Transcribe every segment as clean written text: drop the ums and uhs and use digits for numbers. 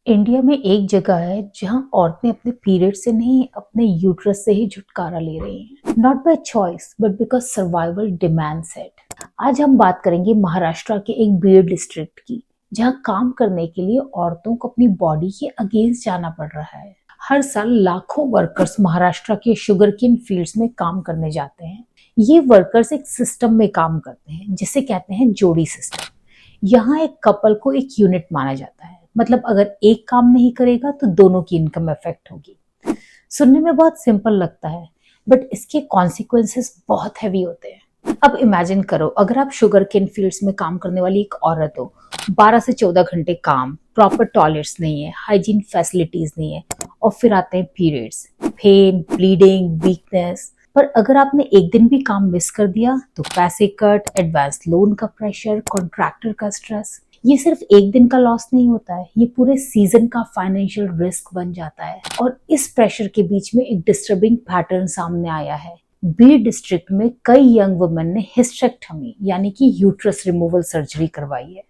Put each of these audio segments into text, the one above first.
India में एक जगह है जहां औरतें अपने पीरियड से नहीं अपने यूट्रस से ही छुटकारा ले रही हैं, not by choice but because survival demands it. आज हम बात करेंगे महाराष्ट्र के एक बीड डिस्ट्रिक्ट की, जहां काम करने के लिए औरतों को अपनी बॉडी के अगेंस्ट जाना पड़ रहा है। हर साल लाखों वर्कर्स महाराष्ट्र के शुगरकेन फील्ड्स में काम करने जाते हैं। ये वर्कर्स एक सिस्टम में काम करते हैं जिसे कहते हैं जोड़ी सिस्टम। यहाँ एक कपल को एक यूनिट माना जाता है, मतलब अगर एक काम नहीं करेगा तो दोनों की इनकम इफेक्ट होगी। सुनने में बहुत सिंपल लगता है बट इसके कॉन्सिक्वेंसेस बहुत हैवी होते हैं। अब इमेजिन करो, अगर आप शुगर केन फील्ड्स में काम करने वाली एक औरत हो, 12 से 14 घंटे काम, प्रॉपर टॉयलेट्स नहीं है, हाइजीन फैसिलिटीज नहीं है, और फिर आते हैं पीरियड्स, पेन, ब्लीडिंग, वीकनेस। पर अगर आपने एक दिन भी काम मिस कर दिया तो पैसे कट, एडवांस लोन का प्रेशर, कॉन्ट्रैक्टर का स्ट्रेस। ये सिर्फ एक दिन का लॉस नहीं होता है, ये पूरे सीजन का फाइनेंशियल रिस्क बन जाता है। और इस प्रेशर के बीच में एक डिस्टर्बिंग पैटर्न सामने आया है। बी डिस्ट्रिक्ट में कई यंग वुमेन ने हिस्टेक्टमी यानी कि यूट्रस रिमूवल सर्जरी करवाई है।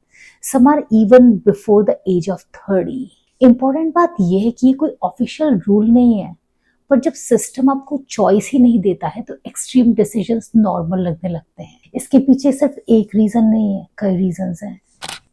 Some are even before the age of 30। Important बात यह है कि ये कोई ऑफिशियल रूल नहीं है, पर जब सिस्टम आपको चॉइस ही नहीं देता है तो एक्सट्रीम डिसीजंस नॉर्मल लगने लगते हैं। इसके पीछे सिर्फ एक रीजन नहीं है, कई रीजंस हैं।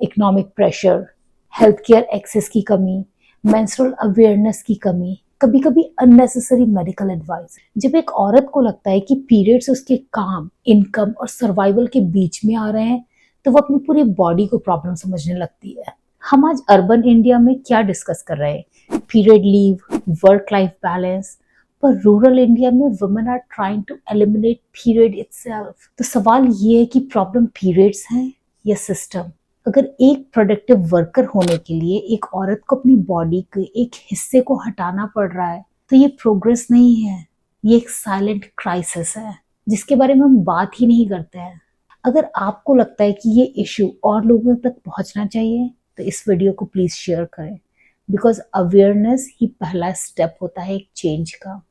Economic pressure, health care access की कमी, मेंस्ट्रुअल अवेयरनेस की कमी, कभी कभी अननेसेसरी मेडिकल एडवाइस। जब एक औरत को लगता है कि पीरियड्स उसके काम, इनकम और सर्वाइवल के बीच में आ रहे हैं तो वो अपनी पूरी बॉडी को प्रॉब्लम समझने लगती है। हम आज अर्बन इंडिया में क्या डिस्कस कर रहे हैं? Period leave, work life balance. पर रूरल इंडिया में women are trying to eliminate period itself. तो सवाल ये है कि प्रॉब्लम पीरियड्स हैं या सिस्टम? अगर एक प्रोडक्टिव वर्कर होने के लिए एक औरत को अपनी बॉडी के एक हिस्से को हटाना पड़ रहा है तो ये प्रोग्रेस नहीं है, ये एक साइलेंट क्राइसिस है जिसके बारे में हम बात ही नहीं करते हैं। अगर आपको लगता है कि ये इशू और लोगों तक पहुंचना चाहिए तो इस वीडियो को प्लीज शेयर करें, बिकॉज अवेयरनेस ही पहला स्टेप होता है एक चेंज का।